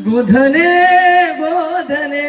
गोधने गोधने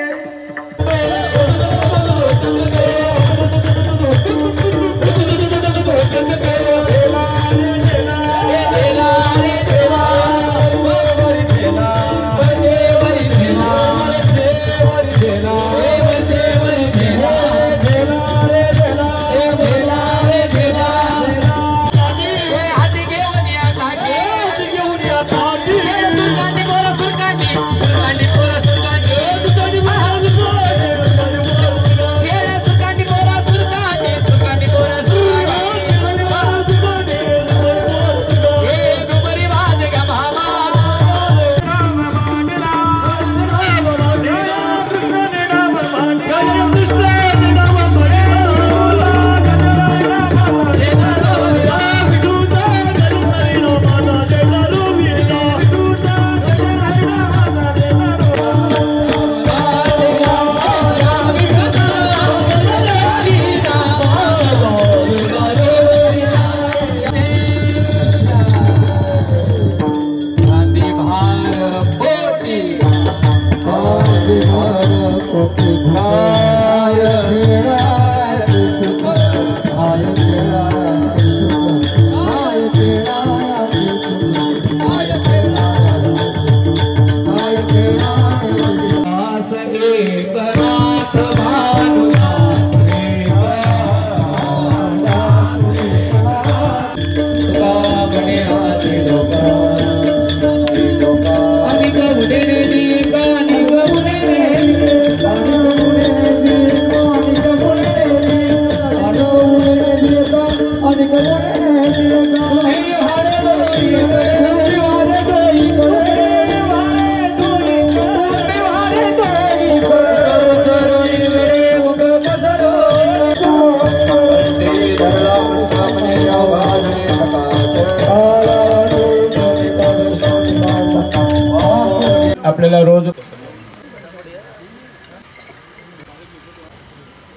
आपल्याला रोज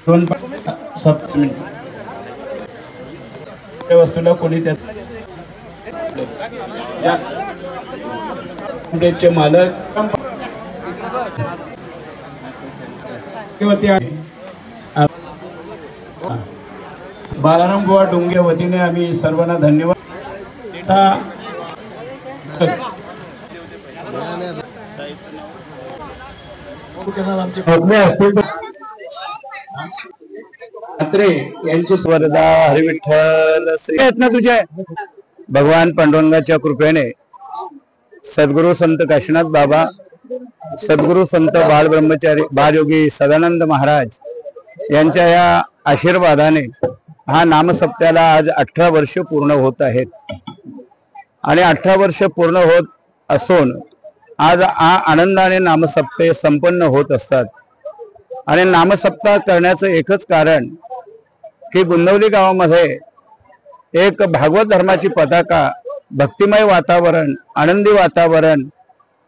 2-7 मिनिट वस्तूला कोणी त्या जास्त मालक किंवा ते बाळाराम बुवा डोंगे वतीने आम्ही सर्वांना धन्यवाद. यांची स्वर्धा हरिविठ्ठल श्री तुझे भगवान पांडुरंगाच्या कृपेने सद्गुरु संत काशीनाथ बाबा, सद्गुरु संत बाळ ब्रह्मचारी बाळयोगी सदानंद महाराज यांच्या या आशीर्वादाने हा नामसप्त्याला आज 18 वर्ष पूर्ण होत आहेत. आणि 18 वर्ष पूर्ण होत असून आज आनंदाने नामसप्ते संपन्न होत असतात. आणि नामसप्ताह करण्याचं एकच कारण की गुंदवली गावामध्ये एक भागवत धर्माची पताका, भक्तिमय वातावरण, आनंदी वातावरण,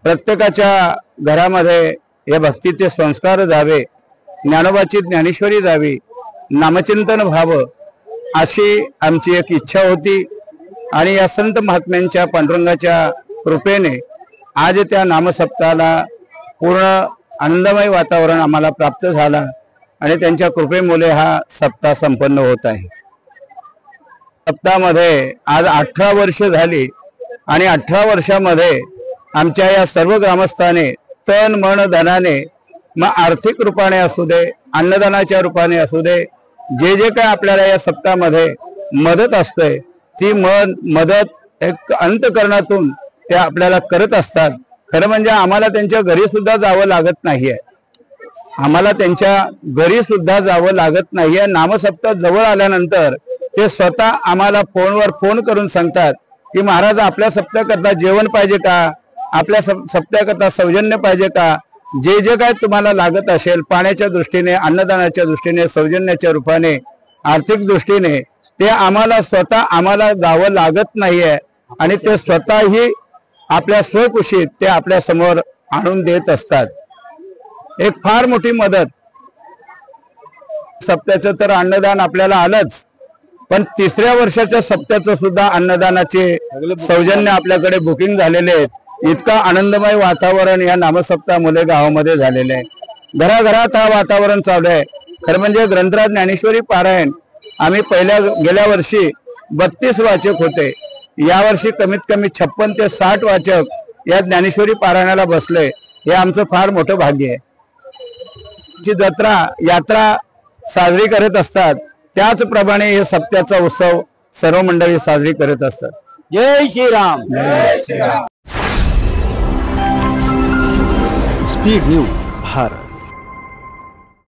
प्रत्येकाच्या घरामध्ये या भक्तीचे संस्कार जावे, ज्ञानोबाची ज्ञानेश्वरी जावी, नामचिंतन व्हावं अशी आमची एक इच्छा होती. आणि या संत महात्म्यांच्या पांडुरंगाच्या कृपेने आज त्या नामसप्ताहाला पूर्ण आनंदमय वातावरण आम्हाला प्राप्त झाला आणि त्यांच्या कृपेमुळे हा सप्ताह संपन्न होत आहे. सप्ताहामध्ये आज 18 वर्ष झाली आणि 18 वर्षामध्ये आमच्या या सर्व ग्रामस्थांनी तन मन धनाने, मग आर्थिक रूपाने असू दे, अन्नदानाच्या रूपाने असू दे, जे जे काय आपल्याला या सप्ताहामध्ये मदत असते ती मदत एक अंतःकरणातून ते आपल्याला करत असतात. खरं म्हणजे आम्हाला त्यांच्या घरी सुद्धा जावं लागत नाहीये, आम्हाला त्यांच्या घरी सुद्धा जावं लागत नाहीये. नामसप्ताह जवळ आल्यानंतर ते स्वतः आम्हाला फोनवर फोन करून सांगतात की महाराज आपल्या सप्त्याकरता जेवण पाहिजे का, आपल्या सप्त्याकरता सौजन्य पाहिजे का, जे जे काय तुम्हाला लागत असेल पाण्याच्या दृष्टीने, अन्नदानाच्या दृष्टीने, सौजन्याच्या रूपाने, आर्थिक दृष्टीने ते आम्हाला जावं लागत नाहीये आणि ते स्वतःही आपल्या स्वकुशीत ते आपल्या समोर आणून देत असतात. एक फार मोठी मदत. सप्त्याचं तर अन्नदान आपल्याला आलंच, पण 3ऱ्या वर्षाच्या सप्त्याचं सुद्धा अन्नदानाचे सौजन्य आपल्याकडे बुकिंग झालेले आहेत. इतका आनंदमय वातावरण या नामसप्ताह मुले गावामध्ये झालेले आहे. घराघरात हा वातावरण चालू आहे. खरं म्हणजे ग्रंथराज ज्ञानेश्वरी पारायण आम्ही गेल्या वर्षी 32 वाचक होते. यावर्षी कमीत कमी 56 ते 60 वाचक या ज्ञानेश्वरी पारायणाला बसले. हे आमचं फार मोठं भाग्य आहे. जी जत्रा यात्रा साजरी करत असतात त्याचप्रमाणे हे सप्त्याचा उत्सव सर्व मंडळी साजरी करत असतात. जय श्रीराम. Speed news Bharat.